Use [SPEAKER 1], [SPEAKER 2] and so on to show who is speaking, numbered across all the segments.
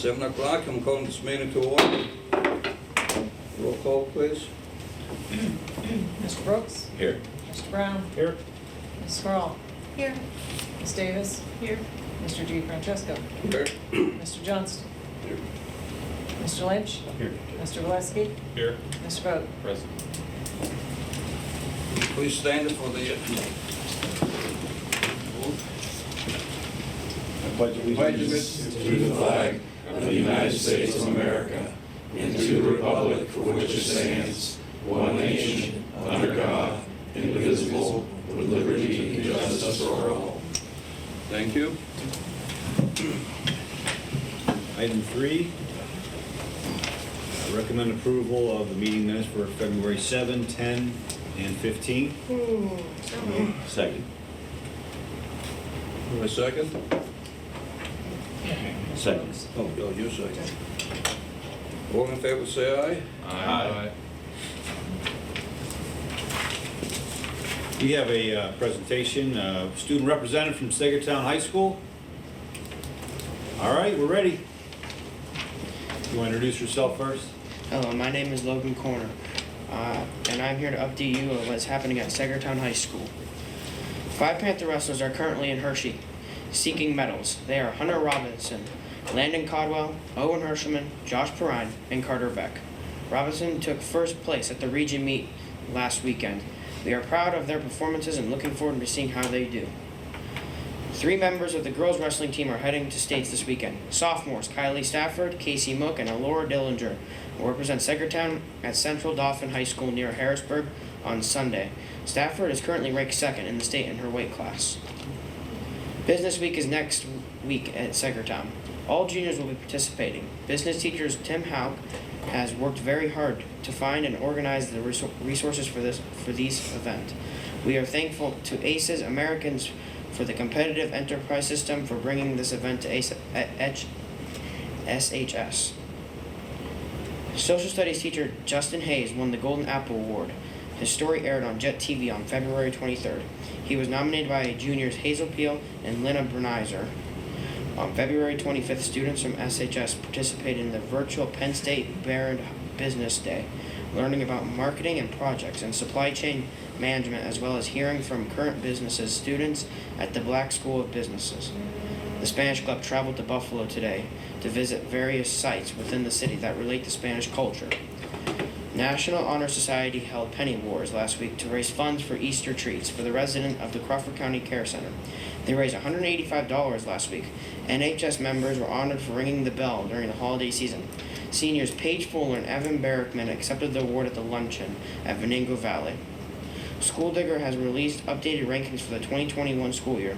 [SPEAKER 1] 7 o'clock, I'm calling this meeting to order. Roll call, please.
[SPEAKER 2] Mr. Brooks?
[SPEAKER 3] Here.
[SPEAKER 2] Mr. Brown?
[SPEAKER 3] Here.
[SPEAKER 2] Ms. Scroll?
[SPEAKER 4] Here.
[SPEAKER 2] Ms. Davis? Here. Mr. G. Francesco?
[SPEAKER 1] Here.
[SPEAKER 2] Mr. Johnston?
[SPEAKER 3] Here.
[SPEAKER 2] Mr. Lynch?
[SPEAKER 3] Here.
[SPEAKER 2] Mr. Valesky?
[SPEAKER 3] Here.
[SPEAKER 2] Mr. Vogt?
[SPEAKER 3] Present.
[SPEAKER 1] Please stand for the
[SPEAKER 5] Pledge allegiance to the flag of the United States of America and to the republic for which it stands, one nation, under God, indivisible, with liberty and justice for all.
[SPEAKER 1] Thank you.
[SPEAKER 6] Item 3, recommend approval of the meeting minutes for February 7, 10, and 15.
[SPEAKER 3] Second.
[SPEAKER 1] A second?
[SPEAKER 3] Second.
[SPEAKER 1] Oh, you second. All in favor, say aye.
[SPEAKER 3] Aye.
[SPEAKER 6] We have a presentation, student representative from Sagertown High School. All right, we're ready. You want to introduce yourself first?
[SPEAKER 7] Hello, my name is Logan Corner, and I'm here to update you on what's happening at Sagertown High School. 5 Panther wrestlers are currently in Hershey, seeking medals. They are Hunter Robinson, Landon Codwell, Owen Hershelman, Josh Perrine, and Carter Beck. Robinson took first place at the region meet last weekend. We are proud of their performances and looking forward to seeing how they do. 3 members of the girls wrestling team are heading to states this weekend. Sophomores Kylie Stafford, Casey Mook, and Alora Dillinger will represent Sagertown at Central Dauphin High School near Harrisburg on Sunday. Stafford is currently ranked 2nd in the state in her weight class. Business Week is next week at Sagertown. All juniors will be participating. Business teachers Tim Hauk has worked very hard to find and organize the resources for these event. We are thankful to ACES Americans for the competitive enterprise system for bringing this event to SHS. Social studies teacher Justin Hayes won the Golden Apple Award. His story aired on Jet TV on February 23rd. He was nominated by juniors Hazel Peel and Lena Bernizer. On February 25th, students from SHS participated in the virtual Penn State Barron Business Day, learning about marketing and projects and supply chain management, as well as hearing from current businesses students at the Black School of Businesses. The Spanish Club traveled to Buffalo today to visit various sites within the city that relate to Spanish culture. National Honor Society held penny wars last week to raise funds for Easter treats for the resident of the Crawford County Care Center. They raised $185 last week. NHS members were honored for ringing the bell during the holiday season. Seniors Paige Fuller and Evan Barrickman accepted the award at the luncheon at Venango Valley. School Digger has released updated rankings for the 2021 school year.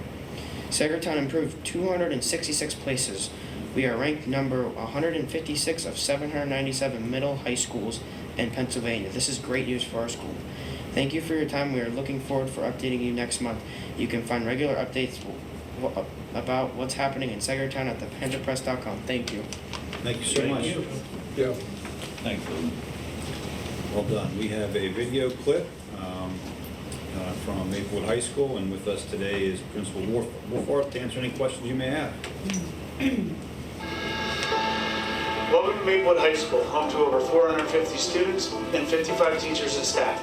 [SPEAKER 7] Sagertown improved 266 places. We are ranked number 156 of 797 middle high schools in Pennsylvania. This is great news for our school. Thank you for your time. We are looking forward for updating you next month. You can find regular updates about what's happening in Sagertown at PENNCREST.com. Thank you.
[SPEAKER 6] Thank you so much.
[SPEAKER 1] Yeah.
[SPEAKER 3] Thanks.
[SPEAKER 6] Well done. We have a video clip from Maplewood High School, and with us today is Principal Wolford to answer any questions you may have.
[SPEAKER 8] Welcome to Maplewood High School, home to over 450 students and 55 teachers and staff.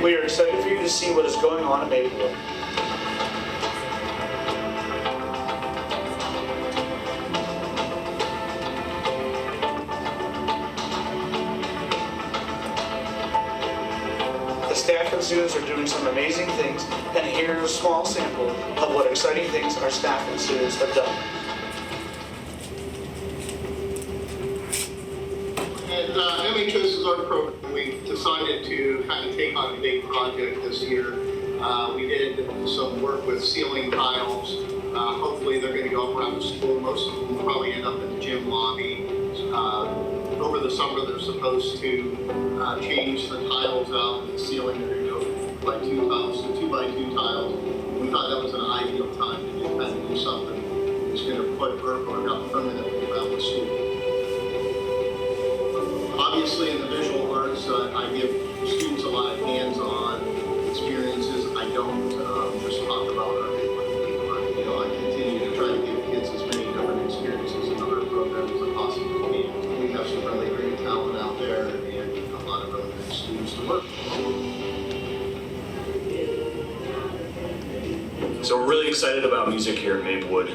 [SPEAKER 8] We are excited for you to see what is going on at Maplewood. The staff and students are doing some amazing things, and here's a small sample of what exciting things our staff and students have done.
[SPEAKER 9] And MHS is our program. We decided to kind of take on a big project this year. We did some work with ceiling tiles. Hopefully they're going to go around the school. Most of them will probably end up in the gym lobby. Over the summer they're supposed to change the tiles out in the ceiling. They're going to go by 2 tiles to 2 by 2 tiles. We thought that was an ideal time to kind of do something that's going to put earthwork up permanently around the school. Obviously in the visual arts course, I give students a lot of hands-on experiences. I don't just talk about it. You know, I continue to try to give kids as many different experiences in other programs as I possibly can. We have some really great talent out there and a lot of really good students to work with.
[SPEAKER 4] So we're really excited about music here at Maplewood.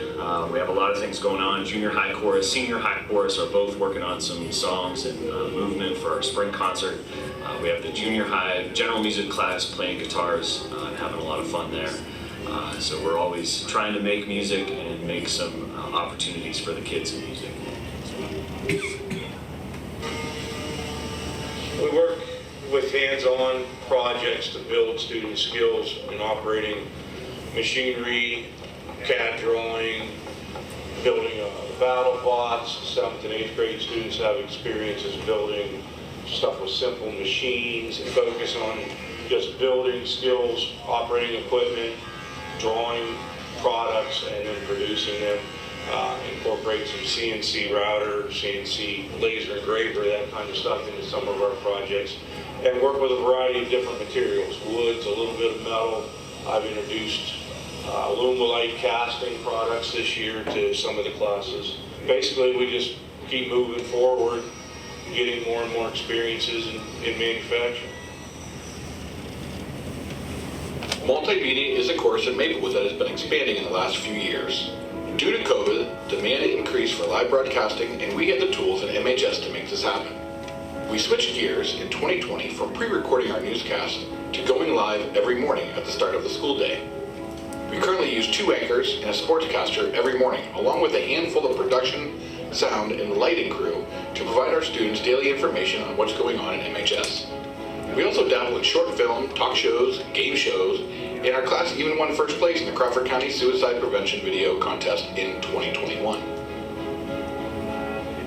[SPEAKER 4] We have a lot of things going on. Junior high chorus, senior high chorus are both working on some songs and movement for our spring concert. We have the junior high general music class playing guitars and having a lot of fun there. So we're always trying to make music and make some opportunities for the kids in music.
[SPEAKER 10] We work with hands-on projects to build student skills in operating machinery, CAD drawing, building battle bots. 7th and 8th grade students have experiences building stuff with simple machines and focus on just building skills, operating equipment, drawing products, and then producing them. Incorporate some CNC router, CNC laser engraver, that kind of stuff into some of our projects. And work with a variety of different materials, woods, a little bit of metal. I've introduced Lumalite casting products this year to some of the classes. Basically, we just keep moving forward, getting more and more experiences in manufacturing.
[SPEAKER 5] Multimedia is a course at Maplewood that has been expanding in the last few years. Due to COVID, demand increased for live broadcasting, and we had the tools in MHS to make this happen. We switched gears in 2020 from pre-recording our newscast to going live every morning at the start of the school day. We currently use 2 anchors and a sportscaster every morning, along with a handful of production, sound, and lighting crew to provide our students daily information on what's going on in MHS. We also dabble in short film, talk shows, game shows, and our class even won first place in the Crawford County Suicide Prevention Video Contest in 2021.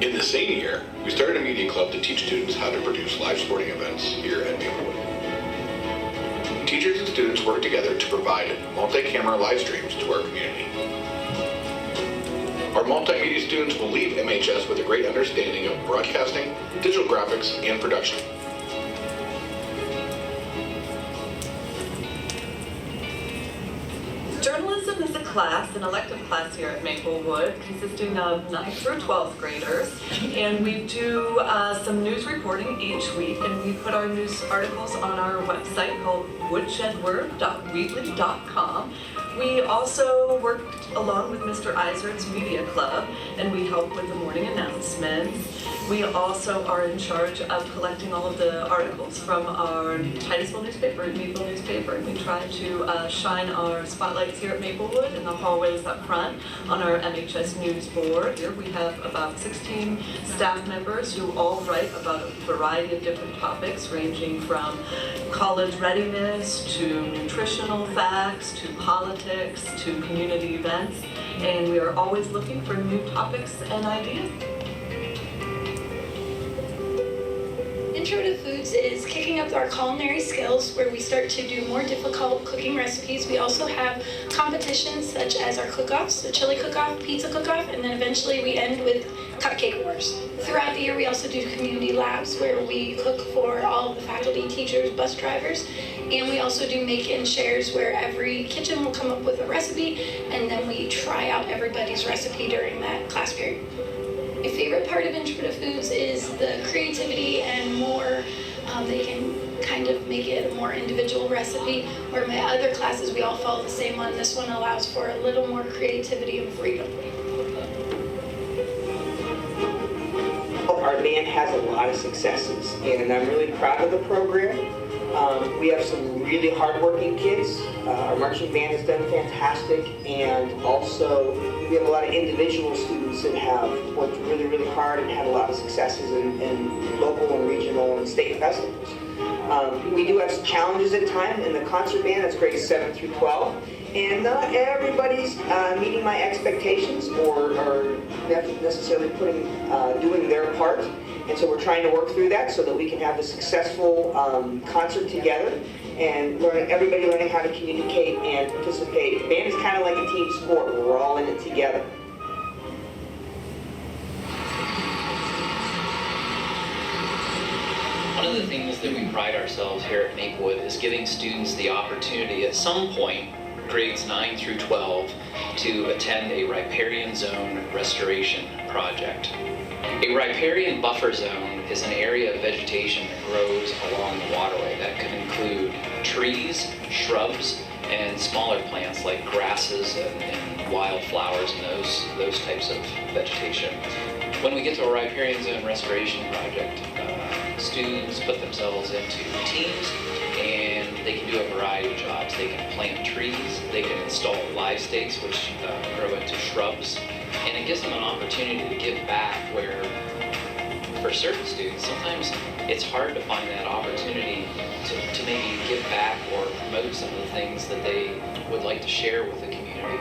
[SPEAKER 5] In the same year, we started a media club to teach students how to produce live sporting events here at Maplewood. Teachers and students work together to provide multi-camera live streams to our community. Our multimedia students will leave MHS with a great understanding of broadcasting, digital graphics, and production.
[SPEAKER 11] Journalism is a class, an elective class here at Maplewood, consisting of 9th through 12th graders. And we do some news reporting each week, and we put our news articles on our website called woodshedword.weebly.com. We also work along with Mr. Izard's Media Club, and we help with the morning announcements. We also are in charge of collecting all of the articles from our Titusville newspaper and Meadville newspaper, and we try to shine our spotlights here at Maplewood in the hallways up front on our MHS news board. Here we have about 16 staff members who all write about a variety of different topics, ranging from college readiness to nutritional facts to politics to community events, and we are always looking for new topics and ideas.
[SPEAKER 12] Intro to Foods is kicking up our culinary skills, where we start to do more difficult cooking recipes. We also have competitions such as our cook-offs, the chili cook-off, pizza cook-off, and then eventually we end with cupcake wars. Throughout the year, we also do community labs where we cook for all of the faculty, teachers, bus drivers, and we also do make-in shares where every kitchen will come up with a recipe, and then we try out everybody's recipe during that class period. My favorite part of Intro to Foods is the creativity and more, they can kind of make it a more individual recipe, where my other classes, we all follow the same one. This one allows for a little more creativity and freedom.
[SPEAKER 13] Our band has a lot of successes, and I'm really proud of the program. We have some really hardworking kids. Our marching band has done fantastic, and also we have a lot of individual students that have worked really, really hard and had a lot of successes in local and regional and state festivals. We do have some challenges at times in the concert band. That's grades 7 through 12. And not everybody's meeting my expectations or necessarily doing their part. And so we're trying to work through that so that we can have a successful concert together and everybody learning how to communicate and participate. Band is kind of like a team sport where we're all in it together.
[SPEAKER 14] One of of the things that we pride ourselves here at Maplewood is giving students the opportunity at some point, grades 9 through 12, to attend a riparian zone restoration project. A riparian buffer zone is an area of vegetation that grows along the waterway. That could include trees, shrubs, and smaller plants like grasses and wildflowers and those types of vegetation. When we get to a riparian zone restoration project, students put themselves into teams and they can do a variety of jobs. They can plant trees, they can install live stakes which grow into shrubs, and it gives them an opportunity to give back where, for certain students, sometimes it's hard to find that opportunity to maybe give back or promote some of the things that they would like to share with the community.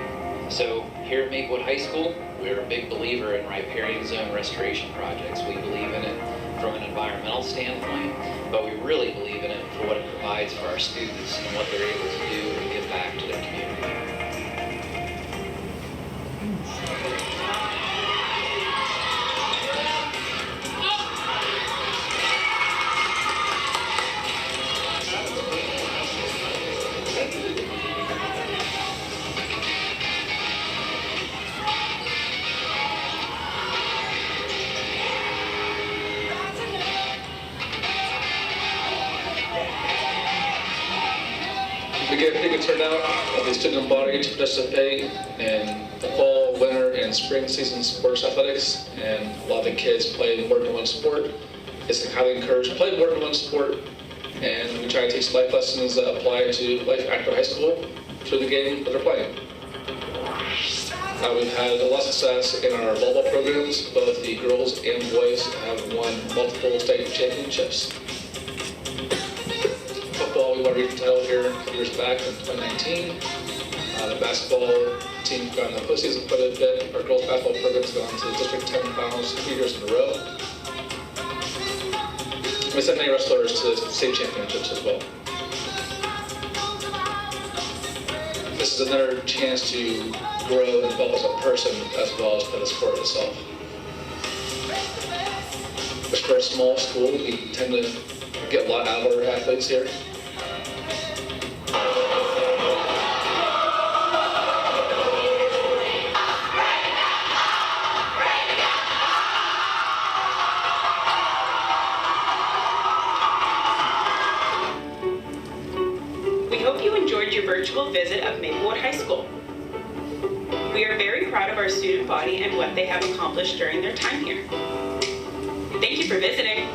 [SPEAKER 14] So here at Maplewood High School, we're a big believer in riparian zone restoration projects. We believe in it from an environmental standpoint, but we really believe in it for what it provides for our students and what they're able to do and give back to their community.
[SPEAKER 15] We get a pretty good turnout of the student body to participate in the fall, winter, and spring season sports athletics, and a lot of the kids play more than one sport. It's highly encouraged to play more than one sport, and we try to teach life lessons that apply to life after high school through the game that they're playing. We've had a lot of success in our volleyball programs. Both the girls and boys have won multiple state championships. Football, we won a regional title here a couple years back in 2019. The basketball team's gone to the postseason quite a bit. Our girls basketball program's gone to the District 10 finals 3 years in a row. We sent many wrestlers to state championships as well. This is another chance to grow and develop as a person as well as for the sport itself. For a small school, we tend to get a lot out of our athletes here.
[SPEAKER 16] We hope you enjoyed your virtual visit of Maplewood High School. We are very proud of our student body and what they have accomplished during their time here. Thank you for visiting.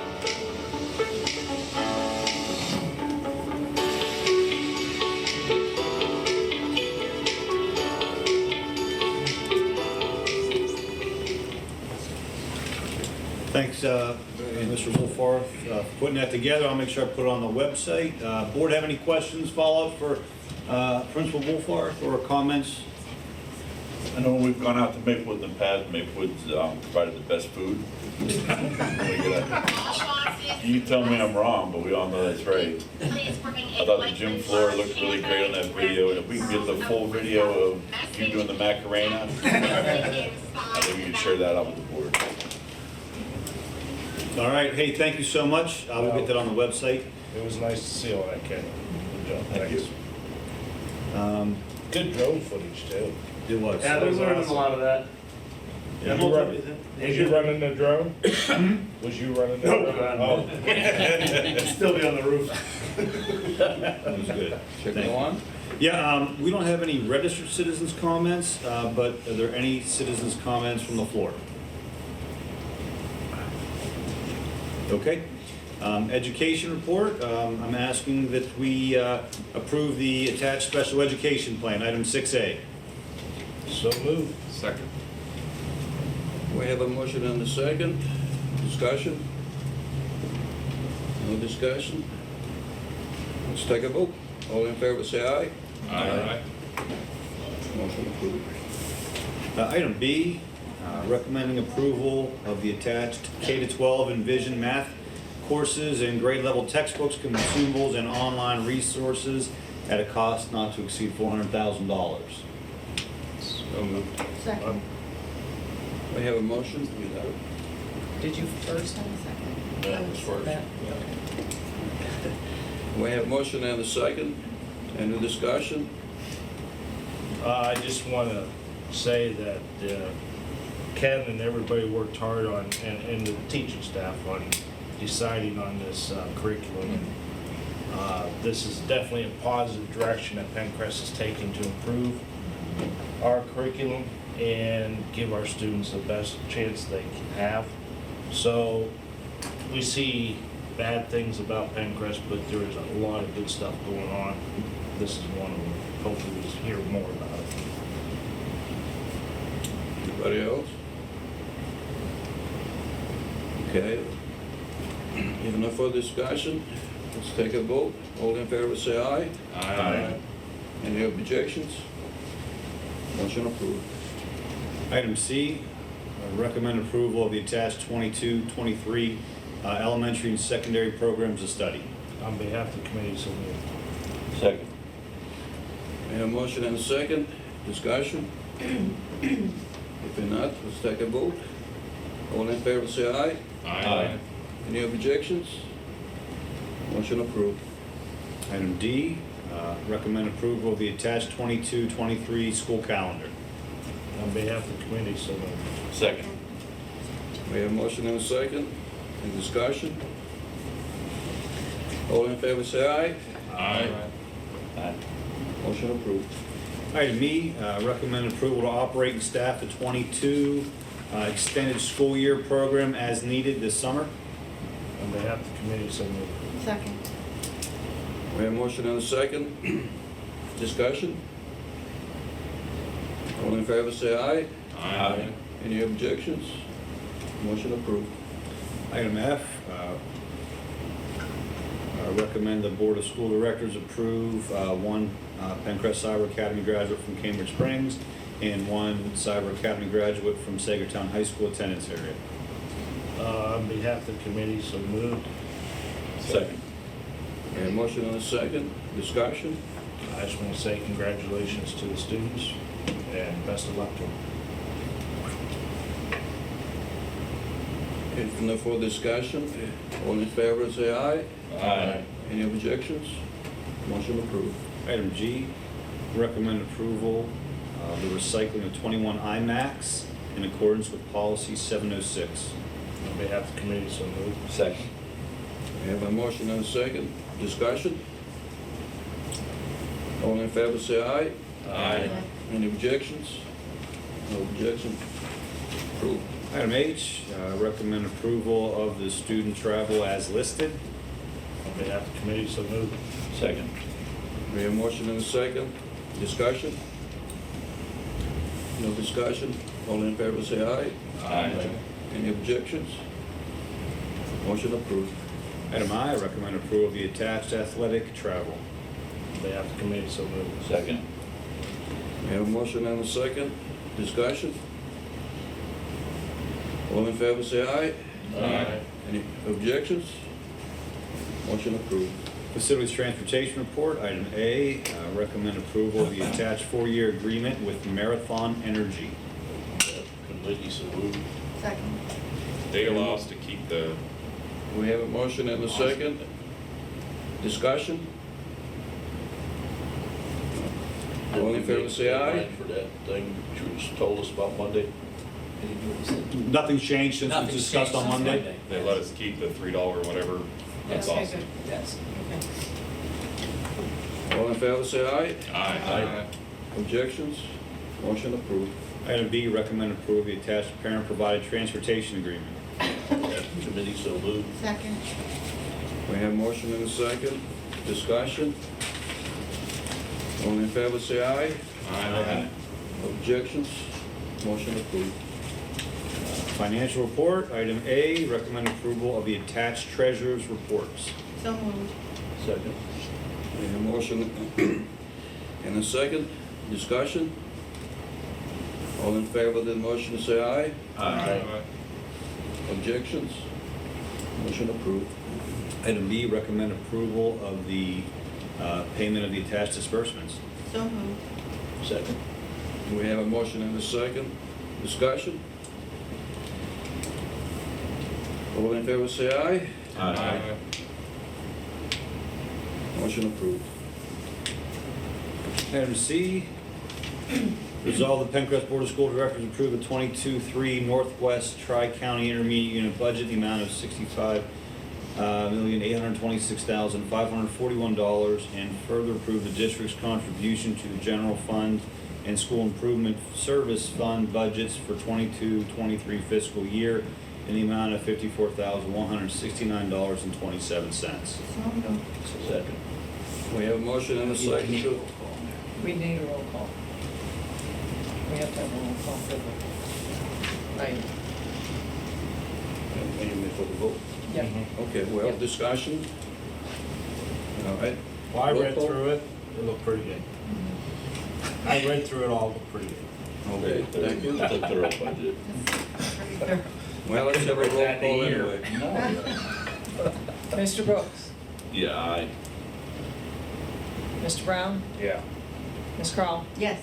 [SPEAKER 6] Thanks, Mr. Wolfarth, for putting that together. I'll make sure I put it on the website. Board have any questions, follow-up for Principal Wolfarth or comments?
[SPEAKER 3] I know when we've gone out to Maplewood in the past, Maplewood's provided the best food. You tell me I'm wrong, but we all know that's right. I thought the gym floor looked really great on that video. And if we can get the full video of you doing the Macarena, I think we can share that out with the board.
[SPEAKER 6] All right, hey, thank you so much. We'll get that on the website.
[SPEAKER 17] It was nice to see all that, Ken. Good job.
[SPEAKER 6] Thank you.
[SPEAKER 17] Good drone footage, too.
[SPEAKER 6] It was.
[SPEAKER 17] Yeah,
[SPEAKER 6] That was
[SPEAKER 17] learning
[SPEAKER 6] awesome.
[SPEAKER 17] a lot of that.
[SPEAKER 6] Yeah.
[SPEAKER 17] Was you running the drone? Was you running the drone? Oh.
[SPEAKER 6] Still be on the roof. That was good.
[SPEAKER 1] Should go on?
[SPEAKER 6] Yeah, we don't have any registered citizens' comments, but are there any citizens' comments from the floor? Okay. Education report, I'm asking that we approve the attached special education plan, item 6A.
[SPEAKER 17] So moved.
[SPEAKER 1] Second. We have a motion and a second. Discussion? No discussion? Let's take a vote. All in favor say aye.
[SPEAKER 17] Aye.
[SPEAKER 1] Motion approved.
[SPEAKER 6] Item B, recommending approval of the attached K-12 Envision math courses and grade level textbooks, consumables, and online resources at a cost not to exceed $400,000.
[SPEAKER 1] So moved.
[SPEAKER 2] Second.
[SPEAKER 1] We have a motion.
[SPEAKER 2] Did you first and second?
[SPEAKER 3] Yeah, it was first.
[SPEAKER 2] That-
[SPEAKER 1] We have a motion and a second. Any discussion?
[SPEAKER 17] I just want to say that Ken and everybody worked hard on, and the teaching staff on deciding on this curriculum. And this is definitely a positive direction that PENNCREST is taking to improve our curriculum and give our students the best chance they can have. So we see bad things about PENNCREST, but there is a lot of good stuff going on. This is one of them. Hopefully we'll hear more about it.
[SPEAKER 1] Anybody else? Okay. If no further discussion, let's take a vote. All in favor say aye.
[SPEAKER 3] Aye.
[SPEAKER 1] Any objections? Motion approved.
[SPEAKER 6] Item C, recommend approval of the attached 22-23 elementary and secondary programs of study.
[SPEAKER 17] On behalf of the committee, so moved.
[SPEAKER 3] Second.
[SPEAKER 1] We have a motion and a second. Discussion? If not, let's take a vote. All in favor say aye.
[SPEAKER 3] Aye.
[SPEAKER 1] Any objections? Motion approved.
[SPEAKER 6] Item D, recommend approval of the attached 22-23 school calendar.
[SPEAKER 17] On behalf of the committee, so moved.
[SPEAKER 3] Second.
[SPEAKER 1] We have a motion and a second. Any discussion? All in favor say aye.
[SPEAKER 3] Aye. Aye.
[SPEAKER 1] Motion approved.
[SPEAKER 6] Item E, recommend approval to operate and staff the 22 extended school year program as needed this summer.
[SPEAKER 17] On behalf of the committee, so moved.
[SPEAKER 2] Second.
[SPEAKER 1] We have a motion and a second. Discussion? All in favor say aye.
[SPEAKER 3] Aye.
[SPEAKER 1] Any objections? Motion approved.
[SPEAKER 6] Item F, recommend the Board of School Directors approve one PENNCREST Cyber Academy graduate from Cambridge Springs and one Cyber Academy graduate from Sagertown High School attendance area.
[SPEAKER 17] On behalf of the committee, so moved.
[SPEAKER 3] Second.
[SPEAKER 1] We have a motion and a second. Discussion?
[SPEAKER 17] I just want to say congratulations to the students and best of luck to them.
[SPEAKER 1] If no further discussion, all in favor say aye.
[SPEAKER 3] Aye.
[SPEAKER 1] Any objections? Motion approved.
[SPEAKER 6] Item G, recommend approval of the recycling of 21 IMAX in accordance with policy 706.
[SPEAKER 17] On behalf of the committee, so moved.
[SPEAKER 3] Second.
[SPEAKER 1] We have a motion and a second. Discussion? All in favor say aye.
[SPEAKER 3] Aye.
[SPEAKER 1] Any objections? No objection. Approved.
[SPEAKER 6] Item H, recommend approval of the student travel as listed.
[SPEAKER 17] On behalf of the committee, so moved.
[SPEAKER 3] Second.
[SPEAKER 1] We have a motion and a second. Discussion? No discussion? All in favor say aye.
[SPEAKER 3] Aye.
[SPEAKER 1] Any objections? Motion approved.
[SPEAKER 6] Item I, recommend approval of the attached athletic travel.
[SPEAKER 17] On behalf of the committee, so moved.
[SPEAKER 3] Second.
[SPEAKER 1] We have a motion and a second. Discussion? All in favor say aye.
[SPEAKER 3] Aye.
[SPEAKER 1] Any objections? Motion approved.
[SPEAKER 6] Facilities Transportation Report. Item A, recommend approval of the attached 4-year agreement with Marathon Energy.
[SPEAKER 3] Completely so moved.
[SPEAKER 2] Second.
[SPEAKER 18] They allow us to keep the,
[SPEAKER 1] We have a motion and a second. Discussion? All in favor say aye.
[SPEAKER 3] For that thing you just told us about Monday.
[SPEAKER 6] Nothing's changed since we discussed on Monday.
[SPEAKER 18] they let us keep the $3 whatever. That's
[SPEAKER 2] Okay,
[SPEAKER 18] awesome.
[SPEAKER 2] good. Yes. Okay.
[SPEAKER 1] All in favor say aye.
[SPEAKER 18] Aye.
[SPEAKER 1] Objections? Motion approved.
[SPEAKER 6] Item B, recommend approval of the attached parent-provided transportation agreement.
[SPEAKER 3] Committee so moved.
[SPEAKER 2] Second.
[SPEAKER 1] We have a motion and a second. Discussion? All in favor say aye.
[SPEAKER 3] Aye.
[SPEAKER 1] Objections? Motion approved.
[SPEAKER 6] Financial report. Item A, recommend approval of the attached treasurer's reports.
[SPEAKER 2] So moved.
[SPEAKER 3] Second.
[SPEAKER 1] We have a motion and a second. Discussion? All in favor of the motion say aye.
[SPEAKER 3] Aye.
[SPEAKER 1] Objections? Motion approved.
[SPEAKER 6] Item B, recommend approval of the payment of the attached disbursements.
[SPEAKER 2] So moved.
[SPEAKER 3] Second.
[SPEAKER 1] We have a motion and a second. Discussion? All in favor say aye.
[SPEAKER 3] Aye.
[SPEAKER 1] Motion approved.
[SPEAKER 6] Item C, resolve the Penncrest Board of School Directors approve a 22-3 Northwest Tri-County Intermediate Unit budget in the amount of $65,826,541 and further approve the district's contribution to the general fund and school improvement service fund budgets for 22-23 fiscal year in the amount of $54,169.27.
[SPEAKER 1] Second. We have a motion and a second.
[SPEAKER 2] We need a roll call. We have to have a roll call for the, right,
[SPEAKER 1] And you may for the vote.
[SPEAKER 2] yeah.
[SPEAKER 1] Okay, well, discussion. All right.
[SPEAKER 17] Well, I
[SPEAKER 1] Roll
[SPEAKER 17] read
[SPEAKER 1] call.
[SPEAKER 17] through it, it looked pretty good. I read through it all, it looked pretty good.
[SPEAKER 1] Okay, thank you.
[SPEAKER 3] It's a thorough budget.
[SPEAKER 1] Well, let's have a roll call anyway.
[SPEAKER 2] Mr. Brooks,
[SPEAKER 3] Yeah, aye.
[SPEAKER 2] Mr. Brown,
[SPEAKER 17] Yeah.
[SPEAKER 2] Ms. Crawl,
[SPEAKER 19] Yes.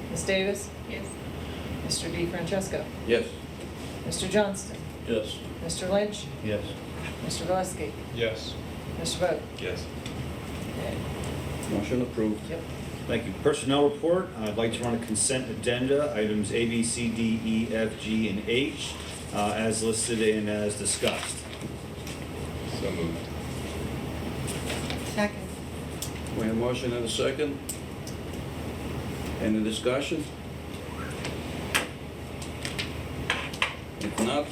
[SPEAKER 2] Ms. Davis,
[SPEAKER 19] Yes.
[SPEAKER 2] Mr. DeFrancesco,
[SPEAKER 1] Yes.
[SPEAKER 2] Mr. Johnston,
[SPEAKER 3] Yes.
[SPEAKER 2] Mr. Lynch,
[SPEAKER 17] Yes.
[SPEAKER 2] Mr. Valesky,
[SPEAKER 17] Yes.
[SPEAKER 2] Mr. Vogt.
[SPEAKER 18] Yes.
[SPEAKER 2] Okay.
[SPEAKER 1] Motion approved.
[SPEAKER 2] Yep.
[SPEAKER 6] Thank you. Personnel report, I'd like to run a consent agenda, items A, B, C, D, E, F, G, and H, as listed and as discussed.
[SPEAKER 18] So moved.
[SPEAKER 19] Second.
[SPEAKER 1] We have a motion and a second. Any discussion? If not,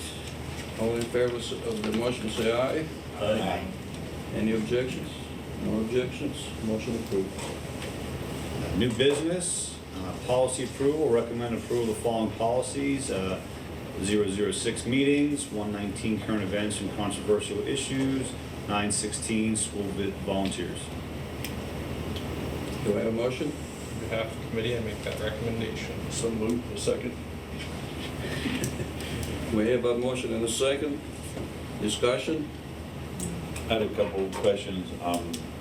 [SPEAKER 1] all in favor of the motion say aye.
[SPEAKER 3] Aye.
[SPEAKER 1] Any objections? No objections? Motion approved.
[SPEAKER 6] New business, policy approval, recommend approval of the following policies. 006 meetings, 119 current events and controversial issues, 916 school volunteers.
[SPEAKER 1] Do I have a motion?
[SPEAKER 17] On behalf of the committee, I make that recommendation.
[SPEAKER 3] So moved. A second.
[SPEAKER 1] We have a motion and a second. Discussion?
[SPEAKER 3] I had a couple of questions.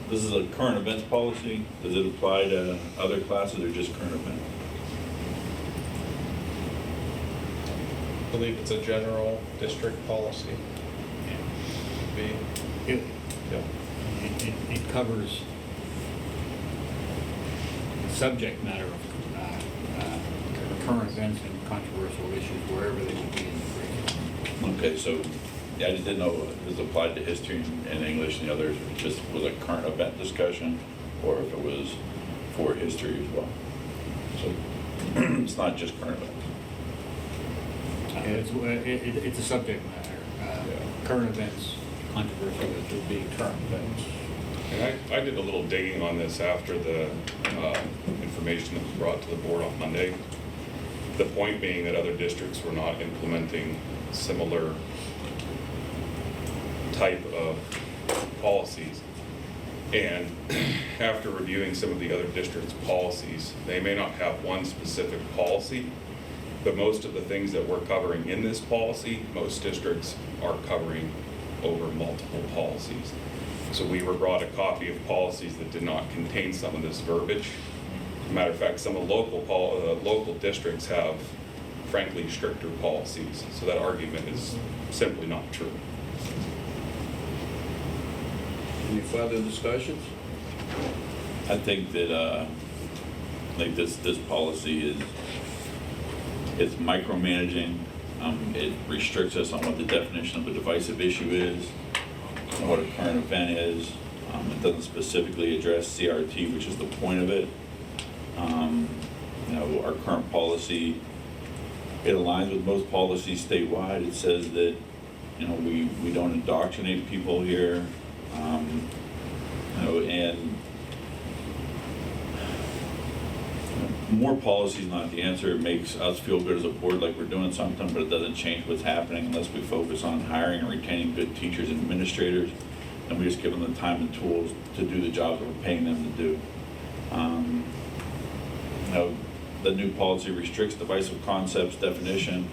[SPEAKER 3] This is a current events policy. Does it apply to other classes or just current events?
[SPEAKER 17] I believe it's a general district policy.
[SPEAKER 20] It covers the subject matter of current events and controversial issues wherever they would be in the curriculum.
[SPEAKER 3] Okay, so yeah, I just didn't know if it was applied to history and English and the others, or just was a current event discussion, or if it was for history as well. So it's not just current events.
[SPEAKER 20] It's a subject matter. Current events, controversial issues being current events.
[SPEAKER 18] And I did a little digging on this after the information that was brought to the board on Monday. The point being that other districts were not implementing similar type of policies. And after reviewing some of the other districts' policies, they may not have one specific policy, but most of the things that we're covering in this policy, most districts are covering over multiple policies. So we were brought a copy of policies that did not contain some of this verbiage. As a matter of fact, some of local districts have, frankly, stricter policies. So that argument is simply not true.
[SPEAKER 1] Any further discussions?
[SPEAKER 3] I think that this policy it's micromanaging. It restricts us on what the definition of a divisive issue is, and what a current event is. It doesn't specifically address CRT, which is the point of it. Our current policy, it aligns with most policies statewide. It says that we don't indoctrinate people here, and more policy is not the answer. It makes us feel good as a board like we're doing something, but it doesn't change what's happening unless we focus on hiring and retaining good teachers and administrators, and we just give them the time and tools to do the job that we're paying them to do. The new policy restricts divisive concepts definition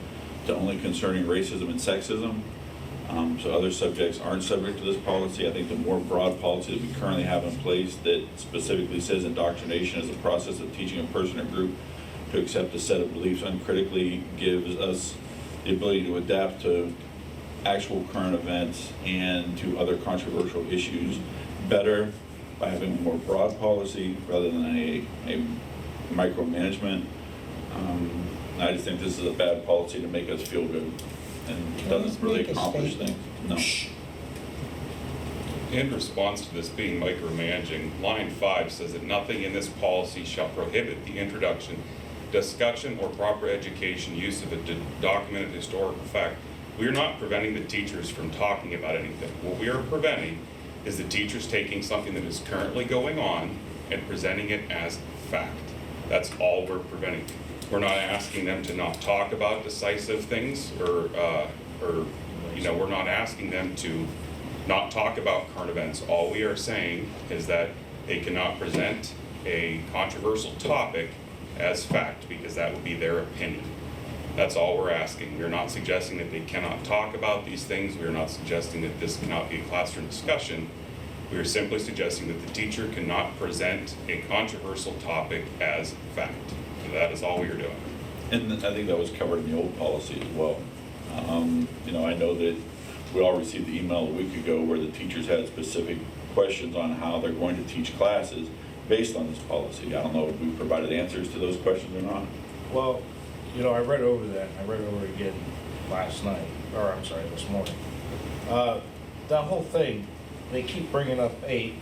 [SPEAKER 3] to only concerning racism and sexism. So other subjects aren't subject to this policy. I think the more broad policy that we currently have in place that specifically says indoctrination is a process of teaching a person or group to accept a set of beliefs uncritically gives us the ability to adapt to actual current events and to other controversial issues better by having a more broad policy rather than a micromanagement. I just think this is a bad policy to make us feel good and doesn't really accomplish things. No.
[SPEAKER 18] In response to this being micromanaging, line 5 says that nothing in this policy shall prohibit the introduction, discussion, or proper education use of a documented historical fact. We are not preventing the teachers from talking about anything. What we are preventing is the teachers taking something that is currently going on and presenting it as fact. That's all we're preventing. We're not asking them to not talk about decisive things, or we're not asking them to not talk about current events. All we are saying is that they cannot present a controversial topic as fact, because that would be their opinion. That's all we're asking. We're not suggesting that they cannot talk about these things. We're not suggesting that this cannot be a classroom discussion. We are simply suggesting that the teacher cannot present a controversial topic as fact. So that is all we are doing.
[SPEAKER 3] And I think that was covered in the old policy as well. I know that we all received the email a week ago where the teachers had specific questions on how they're going to teach classes based on this policy. I don't know if we provided answers to those questions or not.
[SPEAKER 17] Well, I read over that. I read over it again this morning. That whole thing, they keep bringing up 8.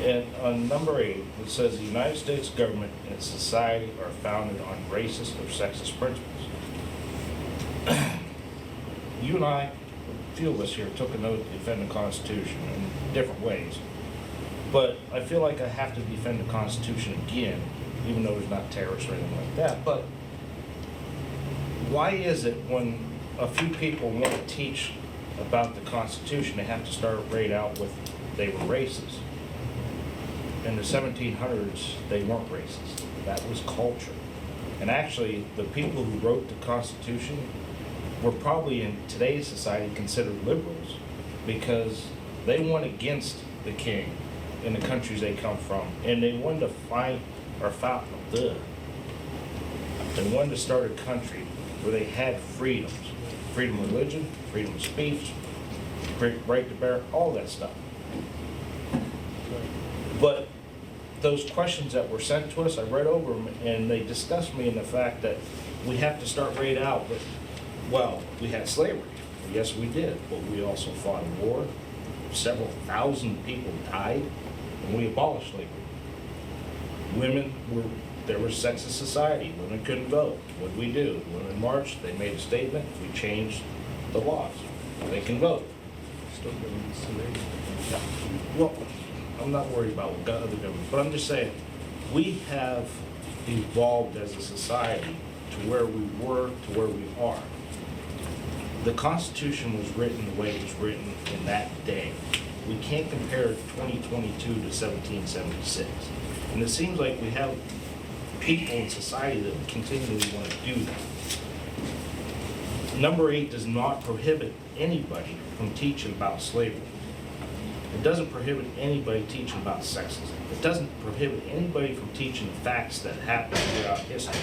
[SPEAKER 17] And on number 8, it says the United States government and society are founded on racist or sexist principles. You and I, a few of us here, took an oath to defend the Constitution in different ways. But I feel like I have to defend the Constitution again, even though there's not terrorists or anything like that. But why is it when a few people want to teach about the Constitution, they have to start right out with they were racist? In the 1700s, they weren't racist. That was culture. And actually, the people who wrote the Constitution were probably in today's society considered liberals, because they went against the king in the countries they come from, and they wanted to they wanted to start a country where they had freedoms, freedom of religion, freedom of speech, right to bear, all that stuff. But those questions that were sent to us, I read over them, and they disgust me in the fact that we have to start right out with, well, we had slavery. Yes, we did, but we also fought a war. Several thousand people died, and we abolished slavery. There was sexist society. Women couldn't vote. What did we do? Women marched. They made a statement. We changed the laws. They can vote. Still doing slavery. Yeah. Well, I'm not worried about what other governments, but I'm just saying, we have evolved as a society to where we were to where we are. The Constitution was written the way it was written in that day. We can't compare 2022 to 1776. And it seems like we have people in society that continually want to do that. Number 8 does not prohibit anybody from teaching about slavery. It doesn't prohibit anybody teaching about sexism. It doesn't prohibit anybody from teaching the facts that happened throughout history.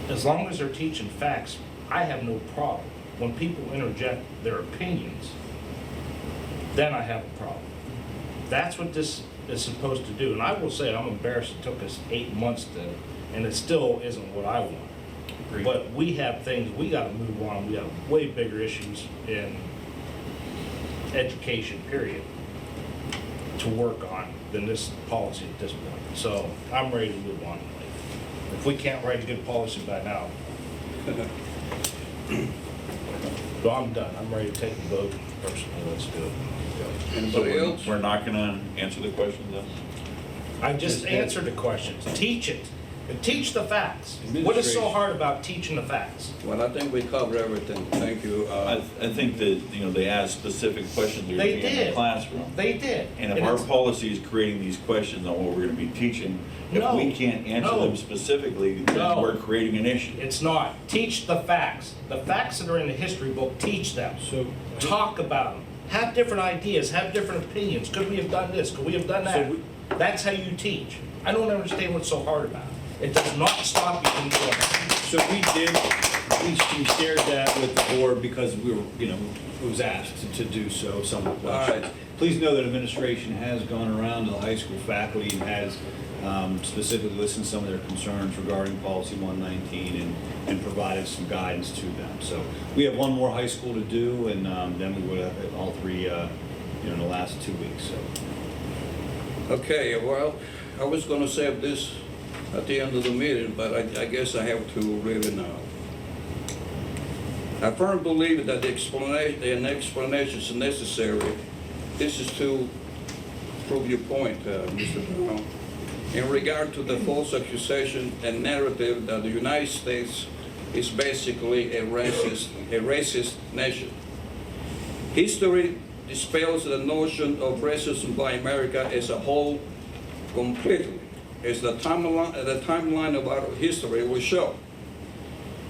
[SPEAKER 17] As long as they're teaching facts, I have no problem. When people interject their opinions, then I have a problem. That's what this is supposed to do. And I will say, I'm embarrassed it took us 8 months to, and it still isn't what I want. Agreed. But we have things, we gotta move on. We have way bigger issues in education, period, to work on than this policy at this point. So I'm ready to move on. If we can't write a good policy by now, so I'm done. I'm ready to take a vote personally. Let's do it.
[SPEAKER 1] Anybody else?
[SPEAKER 3] We're not gonna answer the questions then?
[SPEAKER 17] I just answered the questions. Teach it. And teach the facts. What is so hard about teaching the facts?
[SPEAKER 1] Well, I think we covered everything. Thank you.
[SPEAKER 3] I think that, they asked specific questions in the classroom.
[SPEAKER 17] They did.
[SPEAKER 3] And if our policy is creating these questions on what we're gonna be teaching, if we can't answer them specifically, then we're creating an issue.
[SPEAKER 17] It's not. Teach the facts. The facts that are in the history book, teach them. So talk about them. Have different ideas, have different opinions. Could we have done this? Could we have done that? That's how you teach. I don't understand what's so hard about it. It does not stop you from doing it.
[SPEAKER 6] So we shared that with the board because we were, it was asked to do so somewhat.
[SPEAKER 1] All right.
[SPEAKER 6] Please know that administration has gone around to the high school faculty and has specifically listened to some of their concerns regarding Policy 119 and provided some guidance to them. So we have one more high school to do, and then we would have all three in the last 2 weeks. So.
[SPEAKER 1] Okay, well, I was going to say this at the end of the meeting, but I guess I have to read it now. I firmly believe that an explanation is necessary. This is to prove your point, Mr. Brown, in regard to the false accusation and narrative that the United States is basically a racist nation. History dispels the notion of racism by America as a whole completely, as the timeline of our history will show.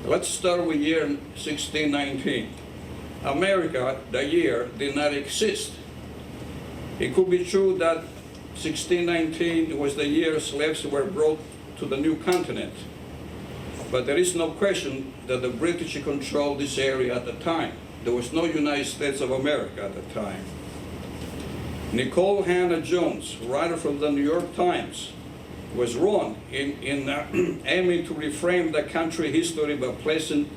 [SPEAKER 1] Let's start with year 1619. America, the year, did not exist. It could be true that 1619 was the year slaves were brought to the new continent, but there is no question that the British controlled this area at the time. There was no United States of America at the time. Nicole Hannah Jones, writer from the New York Times, was wrong in aiming to reframe the country history by placing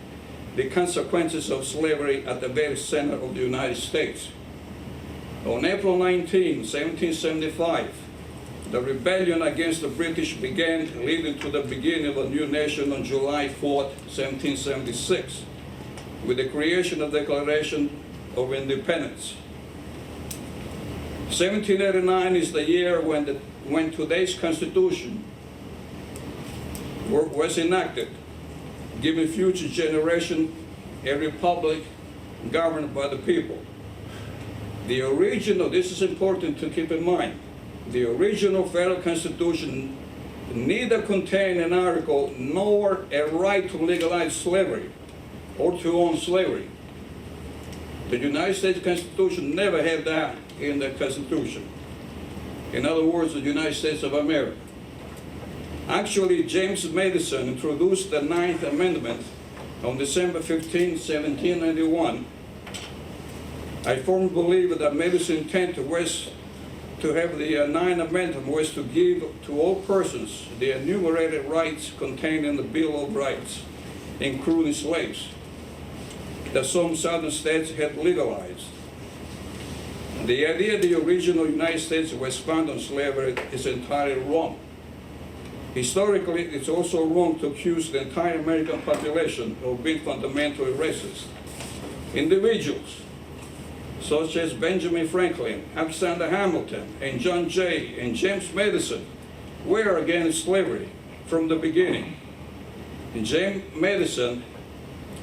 [SPEAKER 1] the consequences of slavery at the very center of the United States. On April 19, 1775, the rebellion against the British began, leading to the beginning of a new nation on July 4, 1776, with the creation of the Declaration of Independence. 1789 is the year when today's Constitution was enacted, giving future generation a republic governed by the people. The original, this is important to keep in mind, the original federal Constitution neither contained an article nor a right to legalize slavery or to own slavery. The United States Constitution never had that in the Constitution. In other words, the United States of America. Actually, James Madison introduced the 9th Amendment on December 15, 1791. I firmly believe that Madison's intent was to have the 9th Amendment was to give to all persons the enumerated rights contained in the Bill of Rights, including slaves, that some southern states had legalized. The idea the original United States was founded on slavery is entirely wrong. Historically, it's also wrong to accuse the entire American population of being fundamentally racist. Individuals such as Benjamin Franklin, Alexander Hamilton, and John Jay, and James Madison were against slavery from the beginning. And James Madison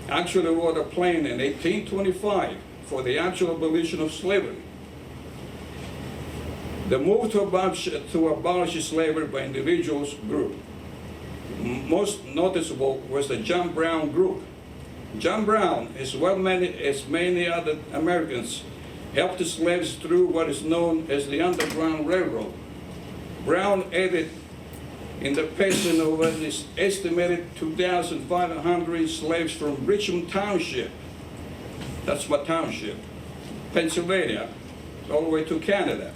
[SPEAKER 1] actually wrote a plan in 1825 for the actual abolition of slavery. The move to abolish slavery by individuals grew. Most noticeable was the John Brown group. John Brown, as many other Americans, helped the slaves through what is known as the Underground Railroad. Brown aided in the passing of an estimated 2,500 slaves from Richmond Township, that's my township, Pennsylvania, all the way to Canada.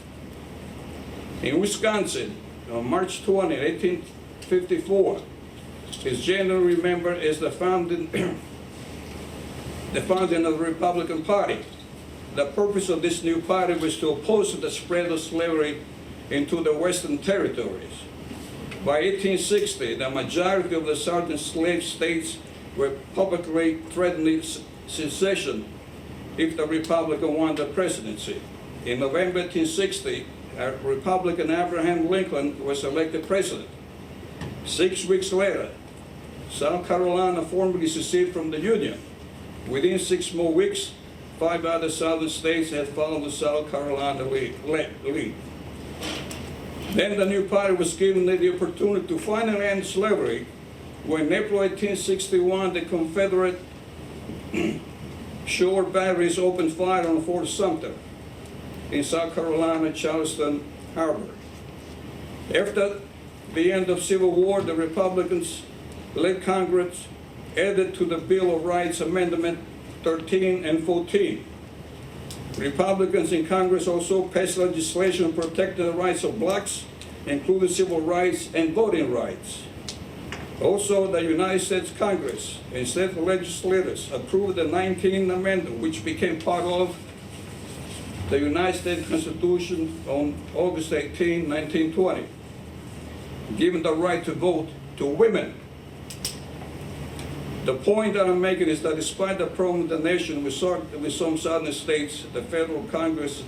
[SPEAKER 1] In Wisconsin, on March 20, 1854, is generally remembered as the founding of the Republican Party. The purpose of this new party was to oppose the spread of slavery into the Western territories. By 1860, the majority of the southern slave states were publicly threatening secession if the Republican won the presidency. In November 1860, Republican Abraham Lincoln was elected president. 6 weeks later, South Carolina formally seceded from the Union. Within 6 more weeks, 5 other southern states had followed the South Carolina lead. Then the new party was given the opportunity to finally end slavery when in April 1861 the Confederate shore batteries opened fire on Fort Sumter in South Carolina, Charleston Harbor. After the end of Civil War, the Republicans led Congress added to the Bill of Rights Amendment 13 and 14. Republicans in Congress also passed legislation protecting the rights of blacks, including civil rights and voting rights. Also, the United States Congress and state legislators approved the 19th Amendment, which became part of the United States Constitution on August 18, 1920, giving the right to vote to women. The point that I'm making is that despite the problem in the nation with some southern states, the federal Congress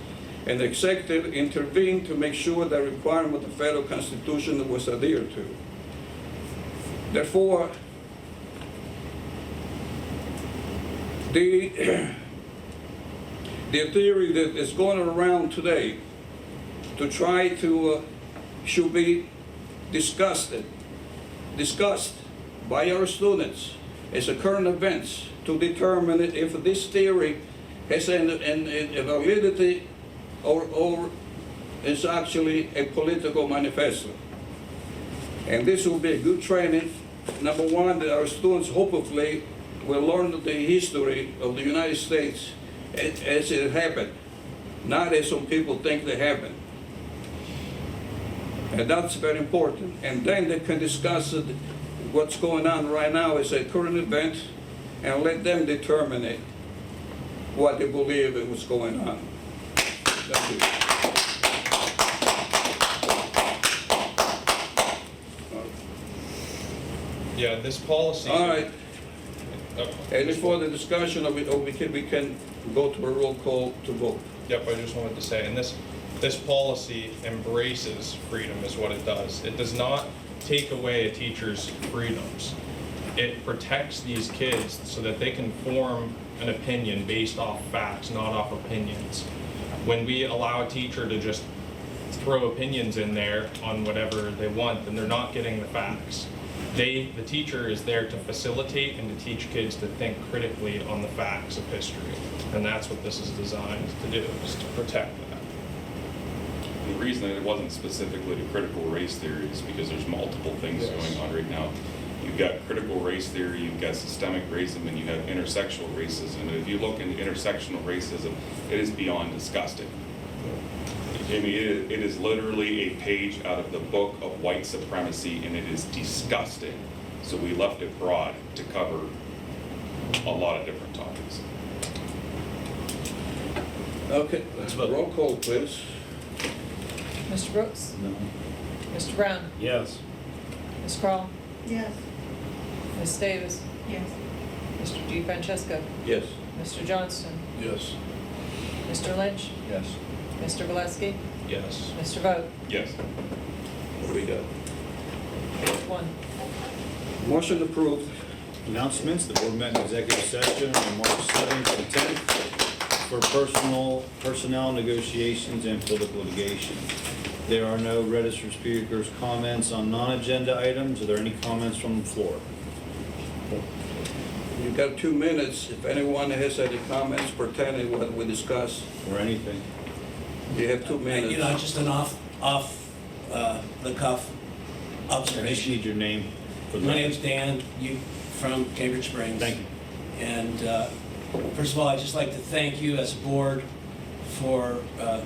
[SPEAKER 1] and the executive intervened to make sure the requirement of the federal Constitution was adhered to. Therefore, the theory that is going around today to try to should be discussed by our students as a current events to determine if this theory has a validity or is actually a political manifesto. And this will be a good training. Number one, that our students hopefully will learn the history of the United States as it happened, not as some people think they happened. And that's very important. And then they can discuss what's going on right now as a current event and let them determine it, what they believe it was going on. Thank you.
[SPEAKER 19] Yeah, this policy.
[SPEAKER 1] All right. Any further discussion, or we can go to a roll call to vote?
[SPEAKER 19] Yep, I just wanted to say, and this policy embraces freedom is what it does. It does not take away a teacher's freedoms. It protects these kids so that they can form an opinion based off facts, not off opinions. When we allow a teacher to just throw opinions in there on whatever they want, then they're not getting the facts. The teacher is there to facilitate and to teach kids to think critically on the facts of history. And that's what this is designed to do, is to protect that.
[SPEAKER 18] The reason that it wasn't specifically to critical race theory is because there's multiple things going on right now. You've got critical race theory, you've got systemic racism, and you have intersectional racism. And if you look into intersectional racism, it is beyond disgusting. I mean, it is literally a page out of the book of white supremacy, and it is disgusting. So we left it broad to cover a lot of different topics.
[SPEAKER 1] Okay, let's vote. Roll call, please.
[SPEAKER 2] Mr. Brooks?
[SPEAKER 6] No.
[SPEAKER 2] Mr. Brown?
[SPEAKER 6] Yes.
[SPEAKER 2] Ms. Kroll?
[SPEAKER 12] Yes.
[SPEAKER 2] Ms. Davis?
[SPEAKER 12] Yes.
[SPEAKER 2] Mr. DeFrancesco?
[SPEAKER 1] Yes.
[SPEAKER 2] Mr. Johnston?
[SPEAKER 1] Yes.
[SPEAKER 2] Mr. Lynch?
[SPEAKER 20] Yes.
[SPEAKER 2] Mr. Valesky?
[SPEAKER 19] Yes.
[SPEAKER 2] Mr. Vogt?
[SPEAKER 18] Yes.
[SPEAKER 1] What do we got?
[SPEAKER 2] 1.
[SPEAKER 1] Motion approved.
[SPEAKER 6] Announcements, the board met in executive session on March 7th and 10th for personnel negotiations and political litigation. There are no registered speakers' comments on non-agenda items. Are there any comments from the floor?
[SPEAKER 1] You've got 2 minutes. If anyone has any comments pertaining to what we discussed.
[SPEAKER 6] Or anything?
[SPEAKER 1] You have 2 minutes.
[SPEAKER 21] You know, just an off the cuff
[SPEAKER 6] I
[SPEAKER 21] observation.
[SPEAKER 6] just need your name for the
[SPEAKER 21] My
[SPEAKER 6] record.
[SPEAKER 21] name's Dan, from Cambridge Springs.
[SPEAKER 6] Thank you.
[SPEAKER 21] And first of all, I'd just like to thank you as a board for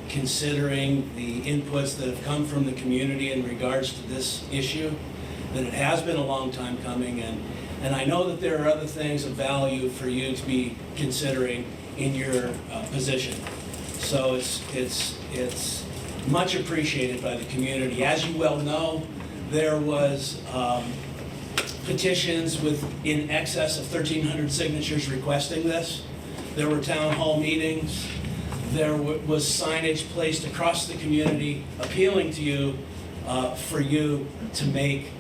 [SPEAKER 21] considering the inputs that have come from the community in regards to this issue, that it has been a long time coming, and I know that there are other things of value for you to be considering in your position. So it's much appreciated by the community. As you well know, there was petitions with in excess of 1,300 signatures requesting this. There were town hall meetings. There was signage placed across the community appealing to you for you to make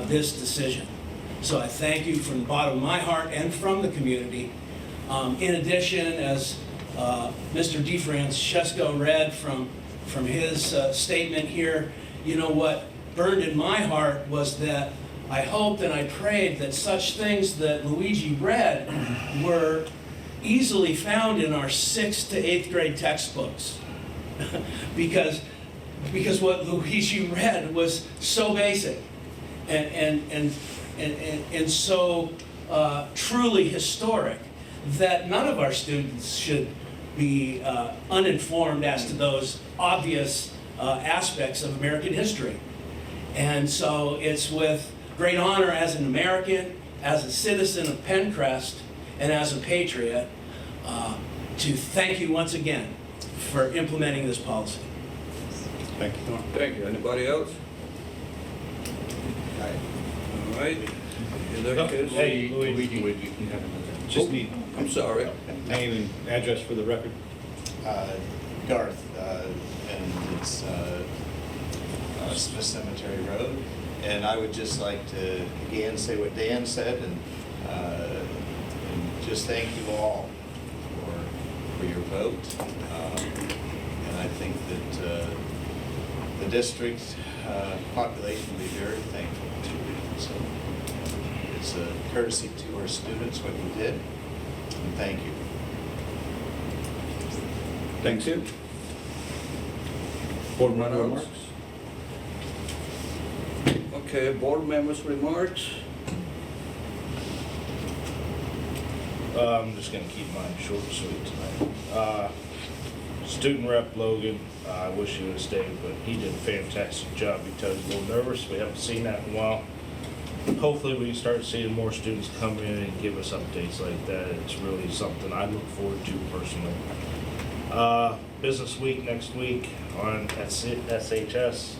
[SPEAKER 21] this decision. So I thank you from the bottom of my heart and from the community. In addition, as Mr. DeFrancesco read from his statement here, you know what burned in my heart was that I hoped and I prayed that such things that Luigi read were easily found in our 6th to 8th grade textbooks. because what Luigi read was so basic and so truly historic that none of our students should be uninformed as to those obvious aspects of American history. And so it's with great honor as an American, as a citizen of PENNCREST, and as a patriot, to thank you once again for implementing this policy.
[SPEAKER 6] Thank you.
[SPEAKER 1] Thank you. Anybody else? All right. In that case-
[SPEAKER 17] Hey, Louis.
[SPEAKER 6] Just need
[SPEAKER 1] I'm sorry.
[SPEAKER 6] name and address for the record.
[SPEAKER 7] Garth, and it's Smith Cemetery Road. And I would just like to again say what Dan said, and just thank you all for your vote. And I think that the district population will be very thankful to you. So it's a courtesy to our students what you did, and thank you.
[SPEAKER 6] Thank you. Board member
[SPEAKER 1] Anyone
[SPEAKER 6] remarks?
[SPEAKER 1] else? Okay, board members' remarks.
[SPEAKER 17] I'm just gonna keep mine short and sweet tonight. Student rep Logan, I wish he would have stayed, but he did a fantastic job. He told us a little nervous. We haven't seen that in a while. Hopefully we can start seeing more students come in and give us updates like that. It's really something I look forward to personally. Business week next week on SHS.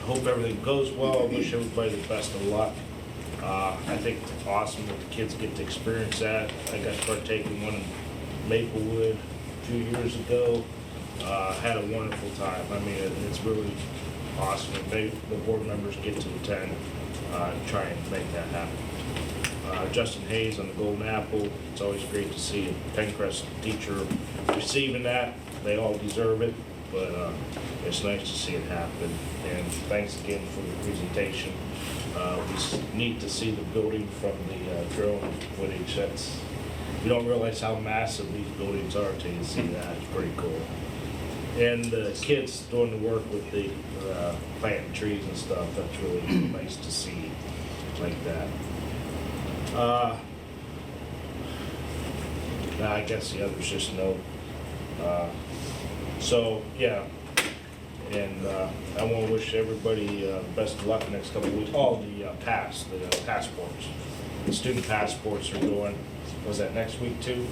[SPEAKER 17] Hope everything goes well. I wish everybody the best of luck. I think it's awesome that the kids get to experience that. I got to partake in one in Maplewood a few years ago. Had a wonderful time. I mean, it's really awesome. The board members get to attend, try and make that happen. Justin Hayes on the Golden Apple. It's always great to see a PENNCREST teacher receiving that. They all deserve it, but it's nice to see it happen. And thanks again for the presentation. It's neat to see the building from the drone footage. You don't realize how massive these buildings are until you see that. It's pretty cool. And the kids doing the work with the planting trees and stuff, that's really nice to see like that. I guess the others just know. So, yeah. And I want to wish everybody best of luck next couple of weeks. All the passports. The student passports are going, was that next week too?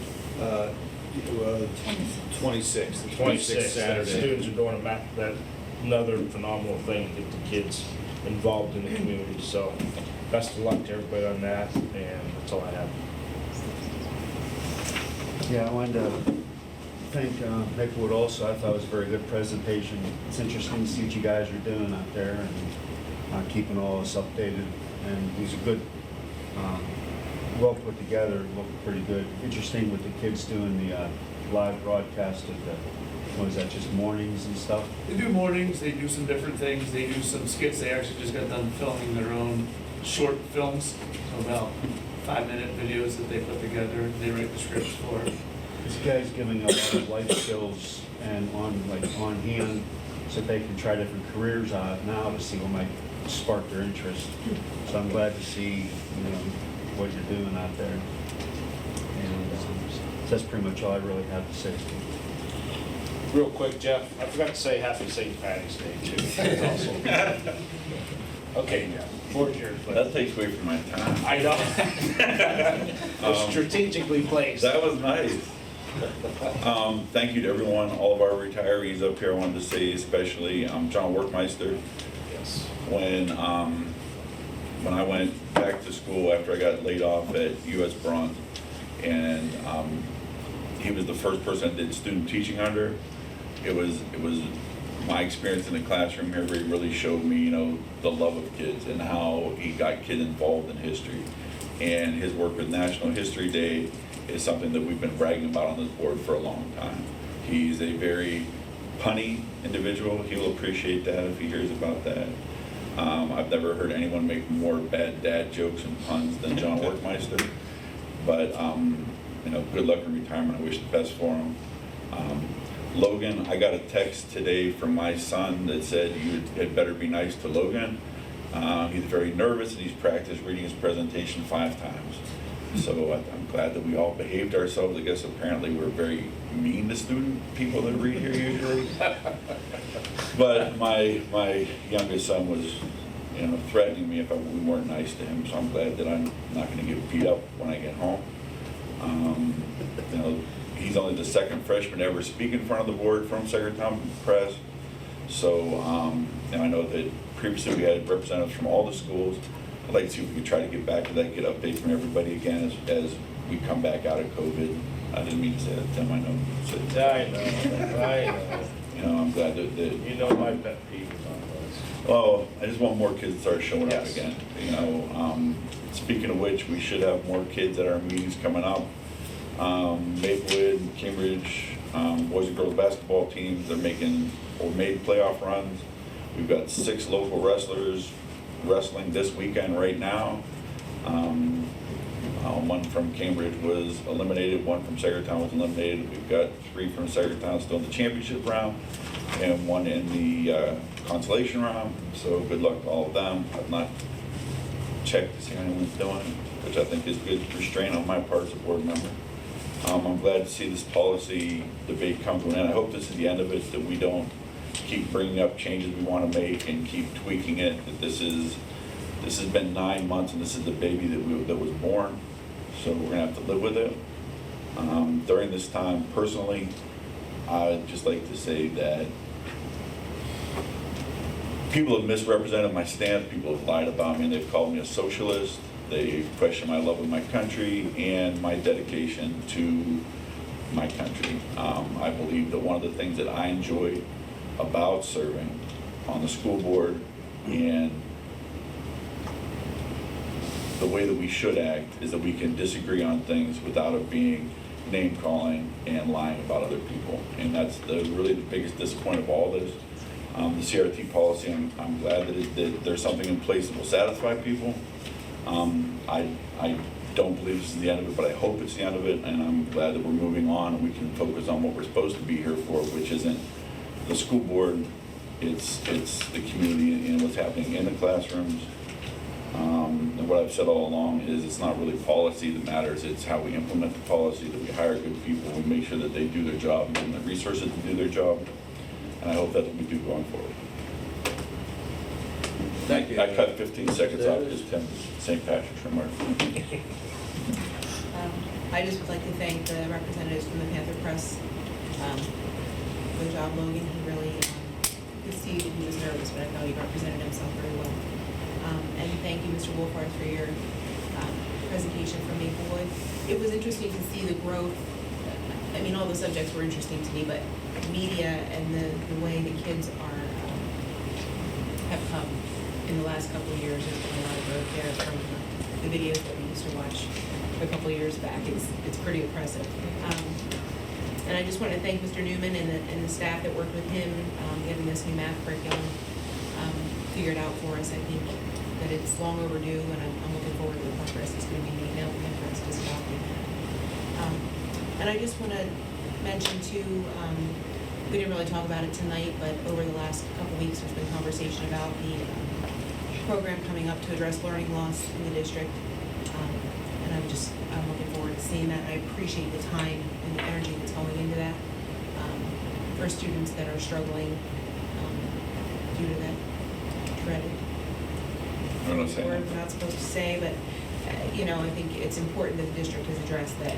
[SPEAKER 6] 26th.
[SPEAKER 17] 26th.
[SPEAKER 6] Saturday.
[SPEAKER 17] Students are doing that another phenomenal thing to get the kids involved in the community. So best of luck to everybody on that, and that's all I have.
[SPEAKER 22] Yeah, I wanted to thank Maplewood also. I thought it was a very good presentation. It's interesting to see what you guys are doing out there and keeping all us updated. And these are good, well put together, look pretty good. Interesting with the kids doing the live broadcast of the, what is that, just mornings and stuff?
[SPEAKER 8] They do mornings, they do some different things, they do some skits. They actually just got done filming their own short films, so about 5-minute videos that they put together, and they write the scripts for.
[SPEAKER 22] This guy's giving a lot of life skills and on hand, so they can try different careers out now to see what might spark their interest. So I'm glad to see, what you're doing out there. And that's pretty much all I really have to say.
[SPEAKER 17] Real quick, Jeff, I forgot to say Happy St. Patty's Day too. That's also. Okay, Jeff, floor's yours.
[SPEAKER 3] That takes away from my time.
[SPEAKER 17] I know. Strategically placed.
[SPEAKER 3] That was nice. Thank you to everyone, all of our retirees up here. I wanted to say especially John Workmeister.
[SPEAKER 17] Yes.
[SPEAKER 3] When I went back to school after I got laid off at US Brunt, and he was the first person I did student teaching under. It was my experience in the classroom here where he really showed me, the love of kids and how he got kids involved in history. And his work with National History Day is something that we've been bragging about on this board for a long time. He's a very punny individual. He'll appreciate that if he hears about that. I've never heard anyone make more bad dad jokes and puns than John Workmeister. But, good luck in retirement. I wish the best for him. Logan, I got a text today from my son that said you had better be nice to Logan. He's very nervous and he's practiced reading his presentation 5 times. So I'm glad that we all behaved ourselves. I guess apparently we're very mean to people that read here usually. But my youngest son was, threatening me if we weren't nice to him, so I'm glad that I'm not going to get beat up when I get home. He's only the second freshman to ever speak in front of the board from Secretary Press. So I know that previously we had representatives from all the schools. I'd like to see if we could try to get back to that, get updates from everybody again as we come back out of COVID. I didn't mean to say that, Tim, I know.
[SPEAKER 17] I know.
[SPEAKER 3] I'm glad that
[SPEAKER 17] You know my pet peeve is on those.
[SPEAKER 3] Oh, I just want more kids to start showing up again. Speaking of which, we should have more kids at our meetings coming up. Maplewood, Cambridge, boys and girls basketball teams, they're made playoff runs. We've got 6 local wrestlers wrestling this weekend right now. One from Cambridge was eliminated, one from Sagertown was eliminated. We've got 3 from Sagertown still in the championship round, and 1 in the consolation round. So good luck to all of them. I've not checked to see how anyone's doing, which I think is good restraint on my part as a board member. I'm glad to see this policy debate come to an end. I hope this is the end of it, that we don't keep bringing up changes we want to make and keep tweaking it. That this has been 9 months and this is the baby that was born, so we're gonna have to live with it. During this time, personally, I'd just like to say that people have misrepresented my stance. People have lied about me. They've called me a socialist. They question my love of my country and my dedication to my country. I believe that one of the things that I enjoy about serving on the school board and the way that we should act is that we can disagree on things without it being name calling and lying about other people. And that's really the biggest disappointment of all this. The CRT policy, I'm glad that there's something in place that will satisfy people. I don't believe this is the end of it, but I hope it's the end of it, and I'm glad that we're moving on and we can focus on what we're supposed to be here for, which isn't the school board, it's the community and what's happening in the classrooms. And what I've said all along is it's not really policy that matters, it's how we implement the policy, that we hire good people, we make sure that they do their job and give them the resources to do their job, and I hope that's what we do going forward.
[SPEAKER 1] Thank you.
[SPEAKER 3] I cut 15 seconds off because Tim St. Patrick's remark.
[SPEAKER 4] I just would like to thank the representatives from the Panther Press. Good job, Logan. He really, could see that he was nervous, but I know he represented himself very well. And thank you, Mr. Wolfhard, for your presentation from Maplewood. It was interesting to see the growth. I mean, all the subjects were interesting to me, but media and the way the kids have come in the last couple of years. There's been a lot of growth there from the videos that we used to watch a couple of years back. It's pretty impressive. And I just want to thank Mr. Newman and the staff that worked with him getting this new math curriculum figured out for us. I think that it's long overdue, and I'm looking forward to the progress that's going to be made now that PENNCREST is adopting that. And I just want to mention too, we didn't really talk about it tonight, but over the last couple weeks, there's been conversation about the program coming up to address learning loss in the district. And I'm looking forward to seeing that. I appreciate the time and the energy that's going into that for students that are struggling due to that dreaded word we're not supposed to say, but I think it's important that the district has addressed that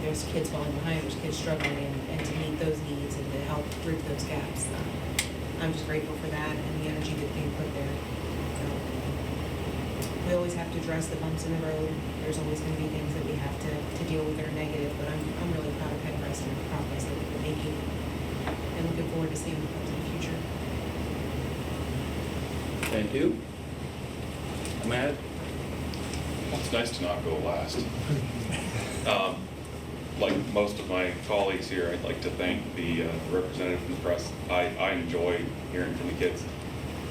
[SPEAKER 4] there's kids falling behind, there's kids struggling, and to meet those needs and to help bridge those gaps. I'm just grateful for that and the energy that's being put there. We always have to address the bumps in the road. There's always going to be things that we have to deal with that are negative, but I'm really proud of PENNCREST and the progress that we're making, and looking forward to seeing what comes in the future.
[SPEAKER 1] Thank you. Matt?
[SPEAKER 18] It's nice to not go last. Like most of my colleagues here, I'd like to thank the representative from the press. I enjoy hearing from the kids.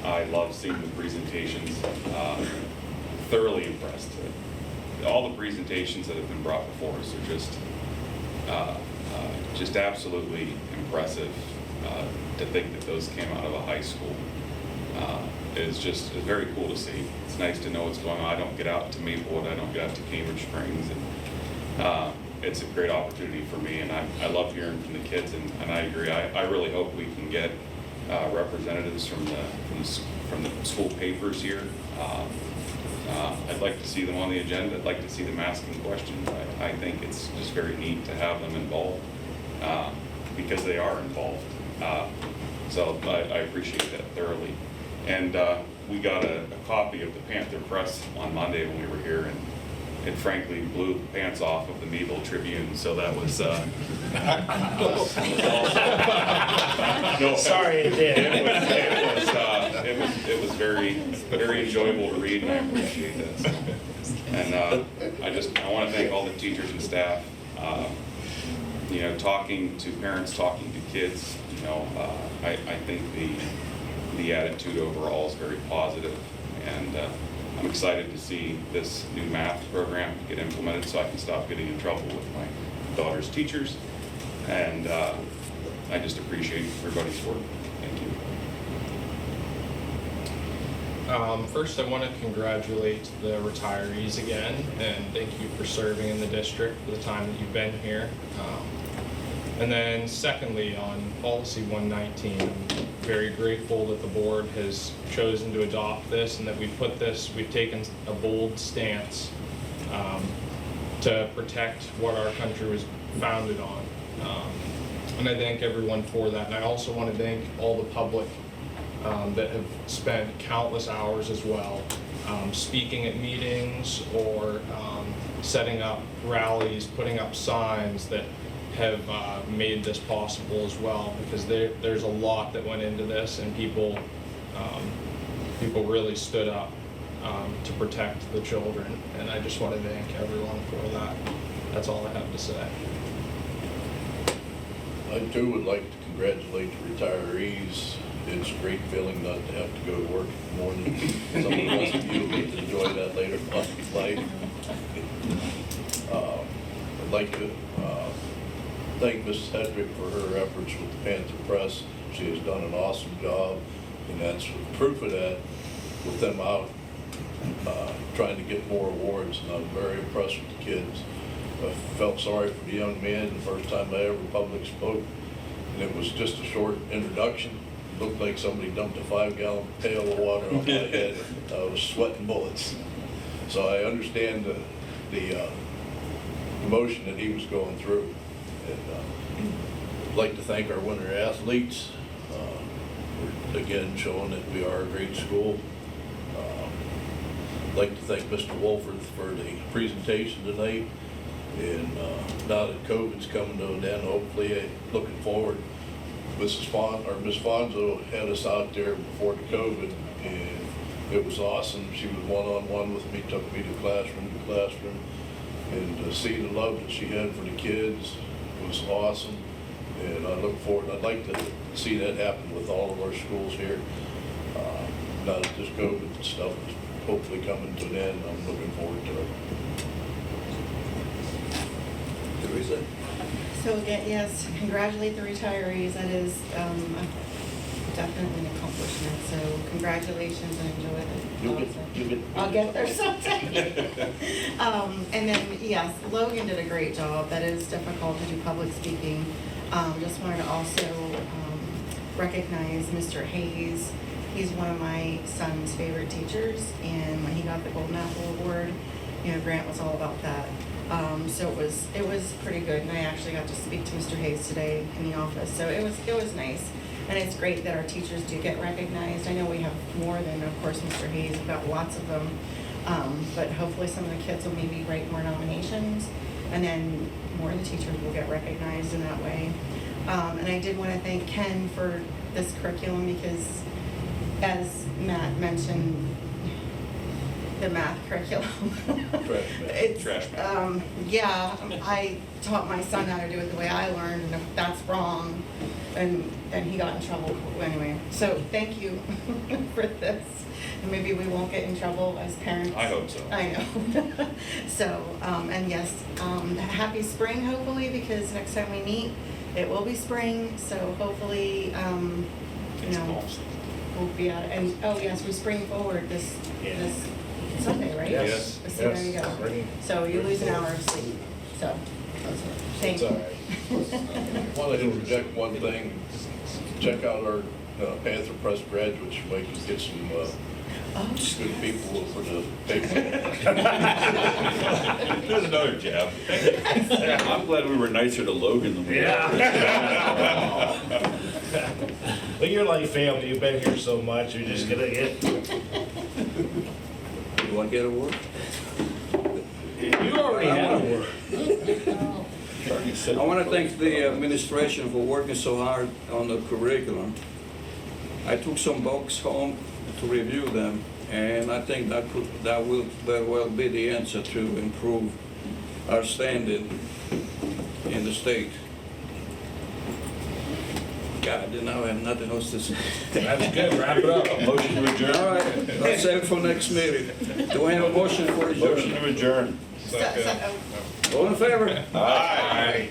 [SPEAKER 18] I love seeing the presentations. Thoroughly impressed. All the presentations that have been brought before us are just absolutely impressive. To think that those came out of a high school is very cool to see. It's nice to know what's going on. I don't get out to Maplewood, I don't get out to Cambridge Springs, and It's a great opportunity for me, and I love hearing from the kids, and I agree. I really hope we can get representatives from the school papers here. I'd like to see them on the agenda. I'd like to see them asking questions. I think it's just very neat to have them involved because they are involved. So I appreciate that thoroughly. And we got a copy of the PENNCREST on Monday when we were here, and it frankly blew the pants off of the Meadville Tribune. So that was. No,
[SPEAKER 17] Sorry, it did.
[SPEAKER 18] It was very enjoyable to read, and I appreciate this. And I want to thank all the teachers and staff. You know, talking to parents, talking to kids. You know, I think the attitude overall is very positive, and I'm excited to see this new math program get implemented so I can stop getting in trouble with my daughter's teachers. And I just appreciate everybody's work. Thank you.
[SPEAKER 19] First, I want to congratulate the retirees again, and thank you for serving in the district for the time that you've been here. And then secondly, on Policy 119, I'm very grateful that the board has chosen to adopt this and that we've taken a bold stance to protect what our country was founded on. And I thank everyone for that. And I also want to thank all the public that have spent countless hours as well, speaking at meetings or setting up rallies, putting up signs that have made this possible as well, because there's a lot that went into this, and people really stood up to protect the children, and I just want to thank everyone for that. That's all I have to say.
[SPEAKER 9] I too would like to congratulate the retirees. It's a great feeling not to have to go to work in the morning. Some of the rest of you will get to enjoy that later on in life. I'd like to thank Mrs. Hedrick for her efforts with the PENNCREST. She has done an awesome job, and that's proof of that with them out trying to get more awards, and I'm very impressed with the kids. I felt sorry for the young man the first time I ever public spoke, and it was just a short introduction. It looked like somebody dumped a 5-gallon pail of water on my head. I was sweating bullets. So I understand the emotion that he was going through. And I'd like to thank our winter athletes for again showing that we are a great school. I'd like to thank Mr. Wolford for the presentation tonight. And now that COVID's coming to an end, hopefully, looking forward, Miss Fonzo had us out there before the COVID, and it was awesome. She was one-on-one with me, took me to classroom, and to see the love that she had for the kids was awesome. And I look forward, I'd like to see that happen with all of our schools here. Now that this COVID stuff is hopefully coming to an end, I'm looking forward to it. Teresa?
[SPEAKER 10] So again, yes, congratulate the retirees. That is definitely an accomplishment. So congratulations and enjoy it. I'll get there someday. And then, yes, Logan did a great job. That is difficult to do public speaking. Just wanted to also recognize Mr. Hayes. He's one of my son's favorite teachers, and when he got the Golden Apple Award, you know, Grant was all about that. So it was pretty good, and I actually got to speak to Mr. Hayes today in the office. So it was nice, and it's great that our teachers do get recognized. I know we have more than, of course, Mr. Hayes. We've got lots of them, but hopefully some of the kids will maybe write more nominations, and then more of the teachers will get recognized in that way. And I did want to thank Ken for this curriculum because, as Matt mentioned, the math curriculum.
[SPEAKER 18] Trash math.
[SPEAKER 10] Yeah, I taught my son how to do it the way I learned, and if that's wrong, and he got in trouble anyway. So thank you for this. And maybe we won't get in trouble as parents.
[SPEAKER 18] I hope so.
[SPEAKER 10] I know. So, and yes, happy spring, hopefully, because next time we meet, it will be spring. So hopefully, you know, we'll be out. And oh yes, we spring forward this Sunday, right?
[SPEAKER 17] Yes.
[SPEAKER 10] So there you go. So you lose an hour of sleep. So, thank you.
[SPEAKER 9] Want to interject one thing? Check out our Panther Press graduates. We can get some good people for the paper.
[SPEAKER 3] There's another jab. I'm glad we were nicer to Logan than we are.
[SPEAKER 17] Well, you're like family, you've been here so much, you're just gonna get.
[SPEAKER 1] Do I get a word?
[SPEAKER 17] You already had a word.
[SPEAKER 1] I want to thank the administration for working so hard on the curriculum. I took some books home to review them, and I think that will very well be the answer to improve our standing in the state. God, now I have nothing else to say.
[SPEAKER 17] That's good, wrap it up.
[SPEAKER 3] Motion to adjourn.
[SPEAKER 1] All right, let's save it for next meeting. Do we have a motion for
[SPEAKER 3] Motion
[SPEAKER 1] adjournment?
[SPEAKER 3] to adjourn.
[SPEAKER 1] All in favor?
[SPEAKER 3] Aye.